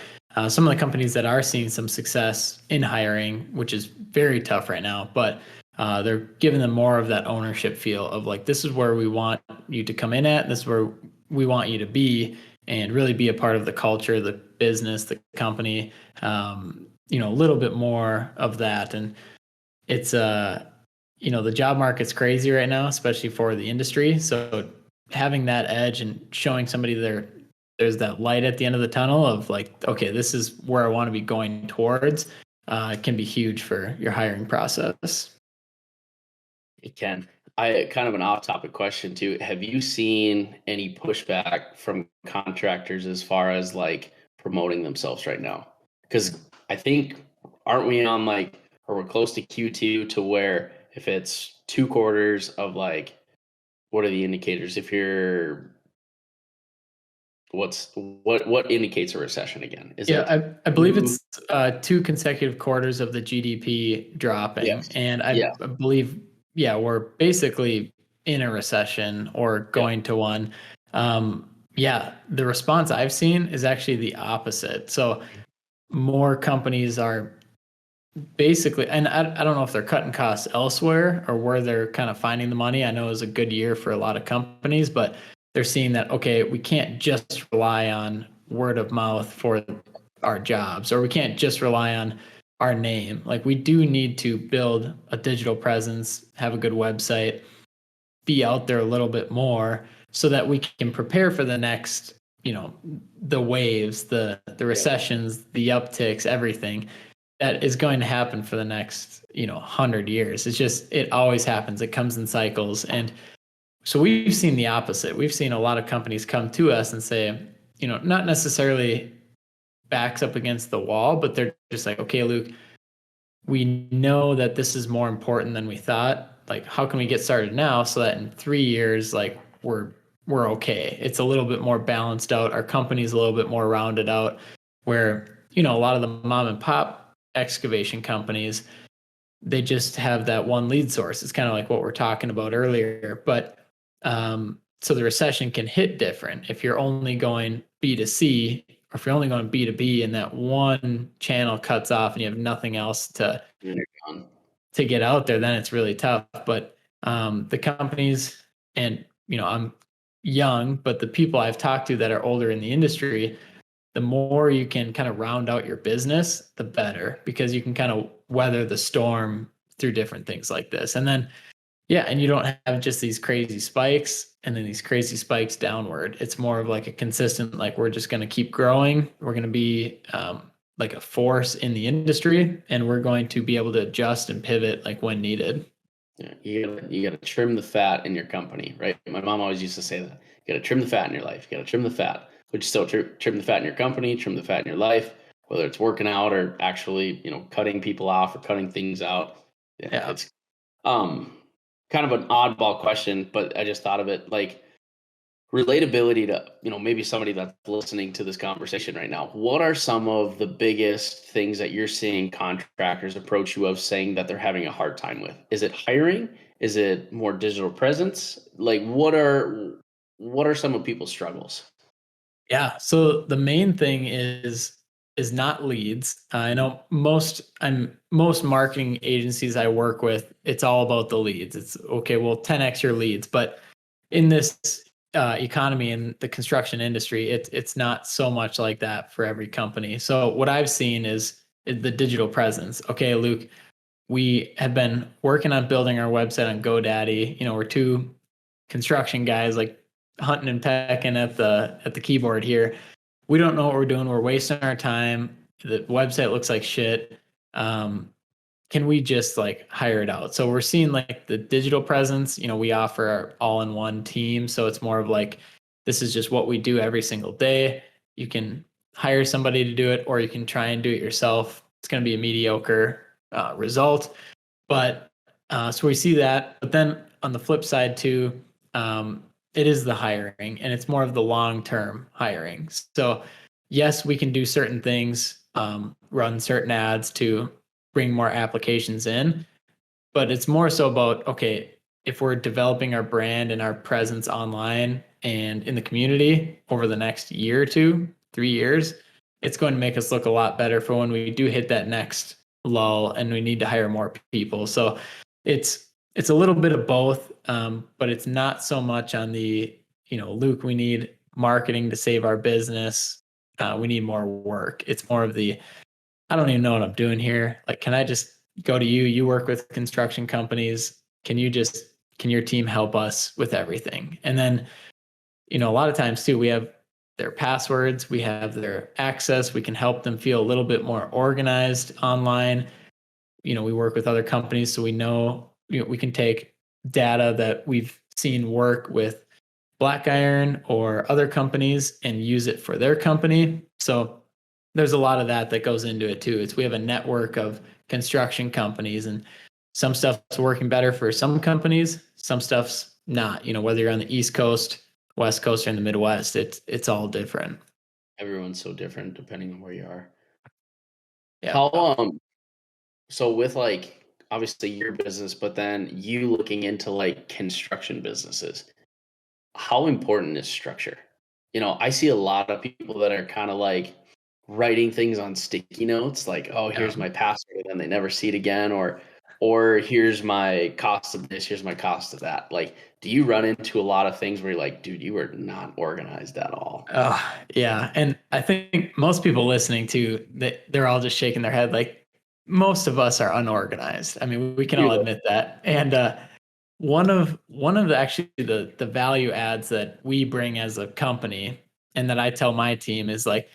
A: some of the companies that are seeing some success in hiring, which is very tough right now, but they're giving them more of that ownership feel of like, this is where we want you to come in at, this is where we want you to be, and really be a part of the culture, the business, the company, a little bit more of that. And it's the job market's crazy right now, especially for the industry. So having that edge and showing somebody there's that light at the end of the tunnel of like, okay, this is where I want to be going towards, can be huge for your hiring process.
B: It can. I kind of an off-topic question too. Have you seen any pushback from contractors as far as like promoting themselves right now? Because I think aren't we on like, or we're close to Q2 to where if it's 2 quarters of like, what are the indicators? If you're what indicates a recession again? Is
A: Yeah,
B: it
A: I believe
B: two?
A: it's 2 consecutive quarters of the GDP dropping,
B: Yes.
A: and I
B: Yes.
A: believe, yeah, we're basically in a recession or
B: Yeah.
A: going to one. Yeah, the response I've seen is actually the opposite. So more companies are basically, and I don't know if they're cutting costs elsewhere or where they're kind of finding the money. I know it was a good year for a lot of companies, but they're seeing that, okay, we can't just rely on word of mouth for our jobs, or we can't just rely on our name. Like we do need to build a digital presence, have a good website, be out there a little bit more so that we can prepare for the next, the waves, the
B: Yeah.
A: recessions, the upticks, everything that is going to happen for the next 100 years. It's just, it always happens. It comes in cycles. And So we've seen the opposite. We've seen a lot of companies come to us and say, not necessarily backs up against the wall, but they're just like, okay, Luke, we know that this is more important than we thought. Like, how can we get started now so that in 3 years, like we're okay? It's a little bit more balanced out. Our company's a little bit more rounded out. Where a lot of the mom and pop excavation companies, they just have that one lead source. It's kind of like what we're talking about earlier. But so the recession can hit different if you're only going B2C, or if you're only going B2B and that one channel cuts off and you have nothing else to get out there, then it's really tough. But the companies, and I'm young, but the people I've talked to that are older in the industry, the more you can kind of round out your business, the better, because you can kind of weather the storm through different things like this. And then, yeah, and you don't have just these crazy spikes and then these crazy spikes downward. It's more of like a consistent, like we're just going to keep growing. We're going to be like a force in the industry, and we're going to be able to adjust and pivot like when needed.
B: Yeah, you gotta trim the fat in your company, right? My mom always used to say that. You gotta trim the fat in your life. You gotta trim the fat, which is still trim the fat in your company, trim the fat in your life, whether it's working out or actually, cutting people off or cutting things out. Yeah,
A: Yeah.
B: it's um kind of an oddball question, but I just thought of it like relatability to maybe somebody that's listening to this conversation right now. What are some of the biggest things that you're seeing contractors approach you of saying that they're having a hard time with? Is it hiring? Is it more digital presence? Like what are some of people's struggles?
A: Yeah. So the main thing is not leads. I know most marketing agencies I work with, it's all about the leads. It's okay, well, 10x your leads, but in this economy in the construction industry, it's not so much like that for every company. So what I've seen is the digital presence. Okay, Luke, we have been working on building our website on GoDaddy. We're two construction guys, like hunting and pecking at the keyboard here. We don't know what we're doing. We're wasting our time. The website looks like shit. Can we just like hire it out? So we're seeing like the digital presence. We offer our all-in-one team, so it's more of like this is just what we do every single day. You can hire somebody to do it, or you can try and do it yourself. It's going to be a mediocre result, but so we see that. But then on the flip side too, it is the hiring, and it's more of the long-term hiring. So yes, we can do certain things, run certain ads to bring more applications in, but it's more so about, okay, if we're developing our brand and our presence online and in the community over the next year or two, 3 years, it's going to make us look a lot better for when we do hit that next lull and we need to hire more people. So it's a little bit of both, but it's not so much on the, Luke, we need marketing to save our business. We need more work. It's more of the, I don't even know what I'm doing here. Like, can I just go to you? You work with construction companies. Can your team help us with everything? And then, a lot of times too, we have their passwords, we have their access, we can help them feel a little bit more organized online. We work with other companies, so we know, we can take data that we've seen work with Black Iron or other companies and use it for their company. So there's a lot of that goes into it too. We have a network of construction companies, and some stuff's working better for some companies, some stuff's not. Whether you're on the East Coast, West Coast, or in the Midwest, it's all different.
B: Everyone's so different depending on where you are.
A: Yeah.
B: How so with like obviously your business, but then you looking into like construction businesses, how important is structure? I see a lot of people that are kind of like writing things on sticky notes, like, oh,
A: Yeah.
B: here's my password, and then they never see it again, or here's my cost of this, here's my cost of that. Like, do you run into a lot of things where you're like, dude, you are not organized at all?
A: Yeah. And I think most people listening to that, they're all just shaking their head. Like, most of us are unorganized. I mean, we can all admit that. And one of the actually the value adds that we bring as a company, and that I tell my team, is like,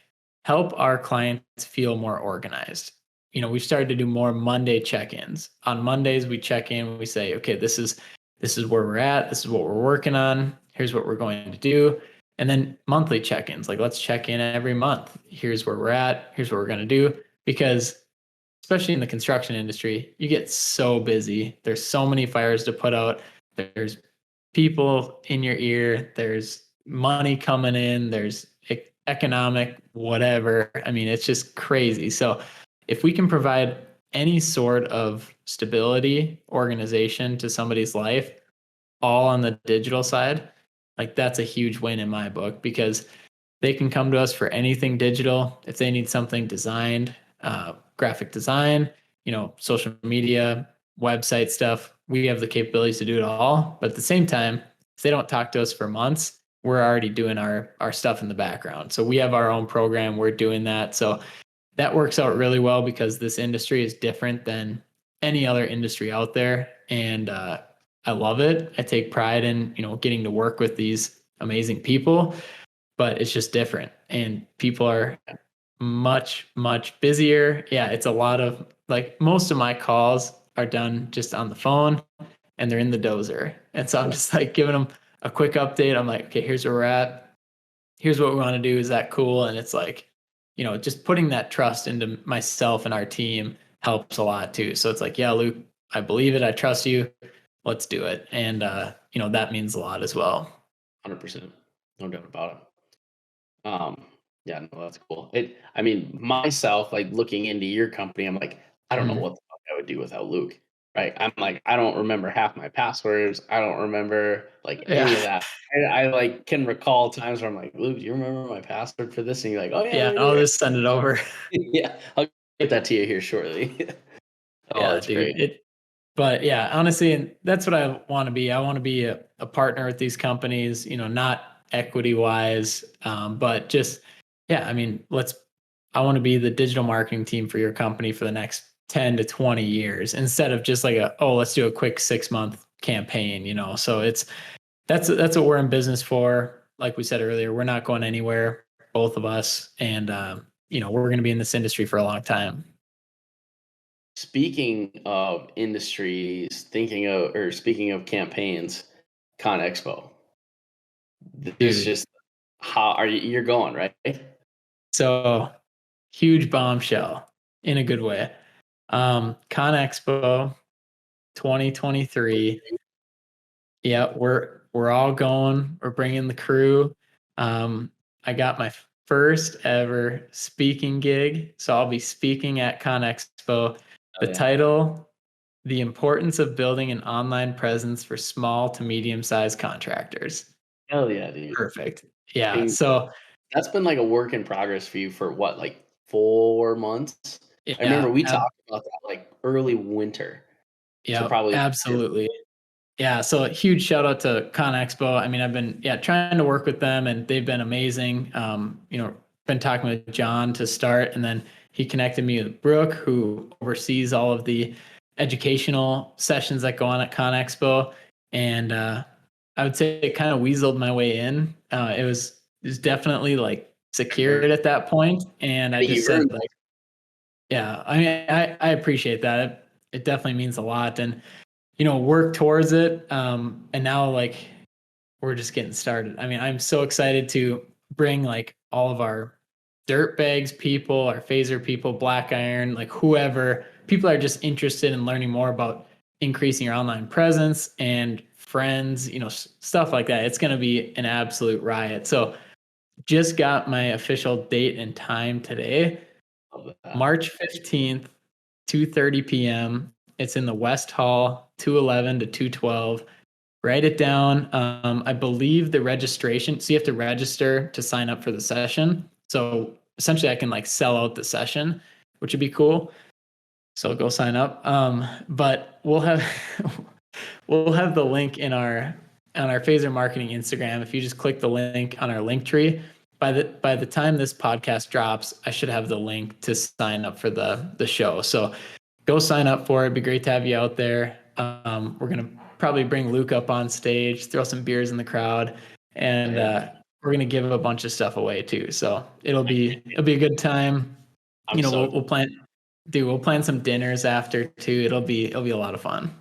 A: help our clients feel more organized. We've started to do more Monday check-ins. On Mondays, we check in, we say, okay, this is This is where we're at. This is what we're working on. Here's what we're going to do. And then monthly check-ins, like let's check in every month. Here's where we're at. Here's what we're going to do. Because especially in the construction industry, you get so busy. There's so many fires to put out. There's people in your ear. There's money coming in. There's economic whatever. I mean, it's just crazy. So if we can provide any sort of stability, organization to somebody's life, all on the digital side, like that's a huge win in my book, because they can come to us for anything digital. If they need something designed, graphic design, social media, website stuff, we have the capabilities to do it all. But at the same time, if they don't talk to us for months, we're already doing our stuff in the background. So we have our own program. We're doing that. So that works out really well, because this industry is different than any other industry out there. And I love it. I take pride in, getting to work with these amazing people, but it's just different. And people are much, much busier. Yeah, it's a lot of, like, most of my calls are done just on the phone and they're in the dozer. And so I'm just like giving them a quick update. I'm like, okay, here's where we're at. Here's what we want to do. Is that cool? And it's like, just putting that trust into myself and our team helps a lot too. So it's like, yeah, Luke, I believe it. I trust you. Let's do it. And, that means a lot as well.
B: 100%. No doubt about it. Yeah, no, that's cool. I mean, myself, like looking into your company, I'm like, I don't know what the fuck I would do without Luke, right? I'm like, I don't remember half my passwords. I don't remember like any of
A: Yeah.
B: that. I like can recall times where I'm like, Luke, do you remember my password for this? And you're like, oh yeah,
A: Yeah.
B: right
A: I'll
B: here.
A: just send it over.
B: Yeah, I'll get that to you here shortly. Oh,
A: Yeah,
B: that's great.
A: dude. But yeah, honestly, and that's what I want to be. I want to be a partner with these companies, not equity wise, but just, yeah, I mean, I want to be the digital marketing team for your company for the next 10 to 20 years, instead of just like let's do a quick 6-month campaign, So that's what we're in business for. Like we said earlier, we're not going anywhere, both of us. And, we're going to be in this industry for a long time.
B: Speaking of industries, speaking of campaigns, ConExpo. This
A: Dude.
B: just how are you? You're going right?
A: So huge bombshell in a good way. ConExpo 2023. Yeah, we're all going. We're bringing the crew. I got my first ever speaking gig, so I'll be speaking at ConExpo.
B: Oh
A: The
B: yeah,
A: title: The Importance of Building an Online Presence for Small to Medium-Sized Contractors.
B: hell yeah, dude.
A: Perfect. Yeah.
B: And
A: So
B: that's been like a work in progress for you for what, like 4 months? I remember
A: yeah,
B: we talked about that like early winter. So
A: yeah,
B: probably
A: absolutely. Yeah, so a huge shout out to ConExpo. I mean, I've been trying to work with them, and they've been amazing. Been talking with John to start, and then he connected me with Brooke, who oversees all of the educational sessions that go on at ConExpo. And I would say it kind of weaseled my way in. It was definitely like secured at that point, and I
B: you
A: just said
B: earned
A: like, yeah, I mean, I appreciate that. It definitely means a lot, and work towards it. And now like we're just getting started. I mean, I'm so excited to bring like all of our Dirtbags people, our phaser people, black iron, like whoever people are just interested in learning more about increasing your online presence and friends, stuff like that. It's going to be an absolute riot. So just got my official date and time today,
B: of that.
A: March 15th, 2:30 p.m. It's in the West Hall, 211 to 212. Write it down. I believe the registration, so you have to register to sign up for the session. So essentially I can like sell out the session, which would be cool. So go sign up. But we'll have we'll have the link on our Phaser Marketing Instagram. If you just click the link on our link tree, by the time this podcast drops, I should have the link to sign up for the show. So go sign up for it. It'd be great to have you out there. We're gonna probably bring Luke up on stage, throw some beers in the crowd, and we're gonna give a bunch of stuff away too. So it'll be a good time.
B: I'm so
A: We'll plan some dinners after too. It'll be a lot of fun.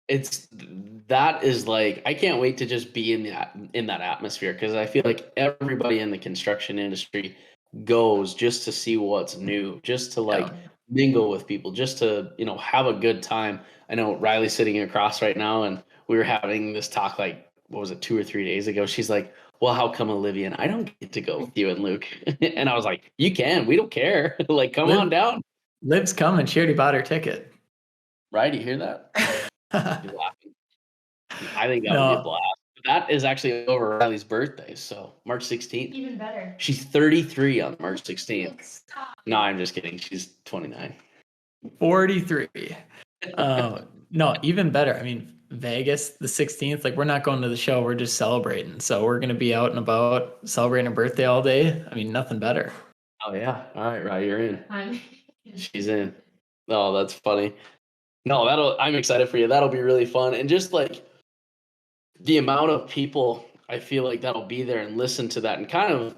B: that is like, I can't wait to just be in that atmosphere, because I feel like everybody in the construction industry goes just to see what's new, just to like
A: Yeah.
B: mingle with people, just to, have a good time. I know Riley's sitting across right now, and we were having this talk like, what was it, 2 or 3 days ago? She's like, well, how come Olivia and I don't get to go with you and Luke? And I was like, you can, we don't care. Like, come on
A: Liv,
B: down.
A: Liv's coming. She already bought her ticket.
B: Right? You hear that? She's laughing. I think that would be a
A: No,
B: blast. That is actually over Riley's birthday, so March 16th.
C: Even better.
B: She's 33 on March 16th. No, I'm just kidding. She's 29.
A: 43. No, even better. I mean, Vegas, the 16th, like we're not going to the show. We're just celebrating. So we're going to be out and about celebrating her birthday all day. I mean, nothing better.
B: Oh yeah. All right, Riley, you're in.
C: I'm
B: She's in. Oh, that's funny. No, I'm excited for you. That'll be really fun. And just like the amount of people, I feel like that'll be there and listen to that and kind of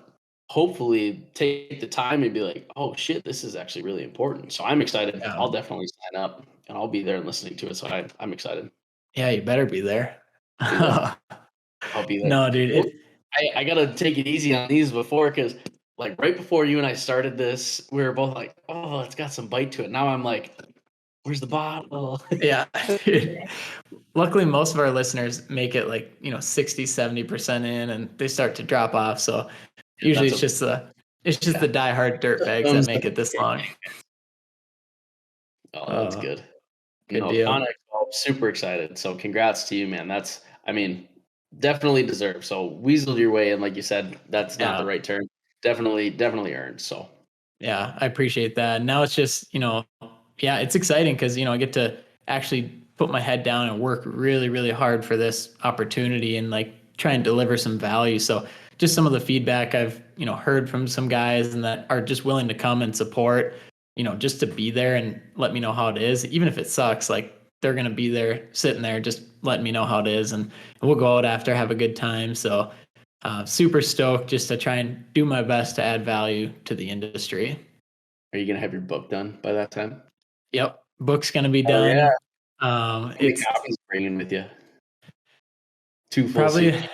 B: hopefully take the time and be like, oh shit, this is actually really important. So I'm excited.
A: Yeah.
B: I'll definitely sign up and I'll be there and listening to it. So I'm excited.
A: Yeah, you better be there.
B: I'll be there.
A: No, dude.
B: I gotta take it easy on these before, because like right before you and I started this, we were both like, oh, it's got some bite to it. Now I'm like, where's the bottle?
A: Yeah. Dude. Luckily, most of our listeners make it like, 60, 70% in and they start to drop off. So usually it's just the diehard dirtbags that make it this long.
B: Oh, that's good.
A: Good deal.
B: CONEXPO, super excited. So congrats to you, man. That's, I mean, definitely deserved. So weaseled your way in, like you said, that's not the right term. Definitely earned. So
A: yeah, I appreciate that. Now it's just, it's exciting because, I get to actually put my head down and work really, really hard for this opportunity and like try and deliver some value. So just some of the feedback I've, heard from some guys and that are just willing to come and support, just to be there and let me know how it is, even if it sucks, like they're going to be there sitting there, just letting me know how it is. And we'll go out after, have a good time. So super stoked just to try and do my best to add value to the industry.
B: Are you going to have your book done by that time?
A: Yep. Book's going to be done.
B: Yeah.
A: How
B: many copies bringing with you? 2 full
A: probably,
B: seats.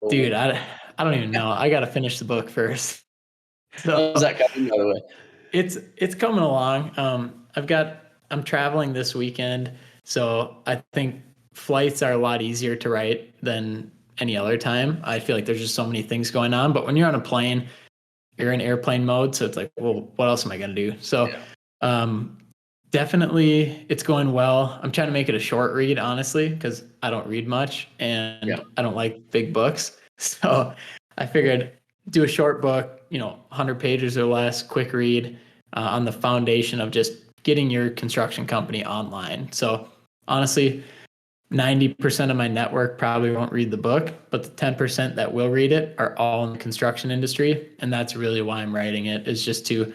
A: Dude, I don't even know. I got to finish the book first. So
B: how's that coming, by the way?
A: It's coming along. I'm traveling this weekend, so I think flights are a lot easier to write than any other time. I feel like there's just so many things going on, but when you're on a plane, you're in airplane mode, so it's like, well, what else am I going to do? So, definitely it's going well. I'm trying to make it a short read, honestly, because I don't read much and I don't like big books. So I figured do a short book, 100 pages or less, quick read on the foundation of just getting your construction company online. So honestly, 90% of my network probably won't read the book, but the 10% that will read it are all in the construction industry. And that's really why I'm writing it, is just to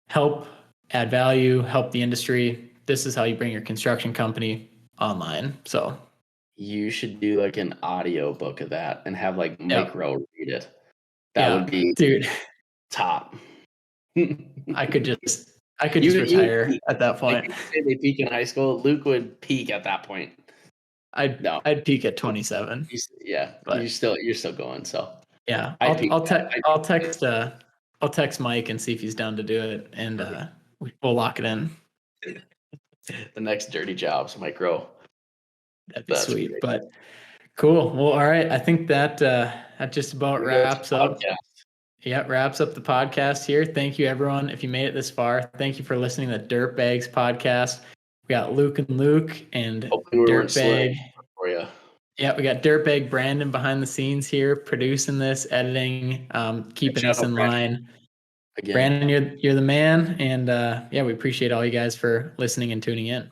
A: help add value, help the industry. This is how you bring your construction company online. So
B: you should do like an audio book of that and have like Micro read it. That would be,
A: dude,
B: top.
A: I could just retire at that point.
B: Like they peak in high school. Luke would peak at that point.
A: I'd peak at 27.
B: But you're still going. So
A: yeah, I'll text Mike and see if he's down to do it, and we'll lock it in.
B: The next dirty jobs, Micro.
A: That'd be sweet. Great. But cool. Well, all right. I think that just about wraps up. Yeah, wraps up the podcast here. Thank you, everyone. If you made it this far, thank you for listening to the Dirtbags podcast. We got Luke and Dirtbag.
B: For you.
A: Yeah, we got Dirtbag Brandon behind the scenes here, producing this, editing, keeping us in line. Again. Brandon, you're the man, and we appreciate all you guys for listening and tuning in.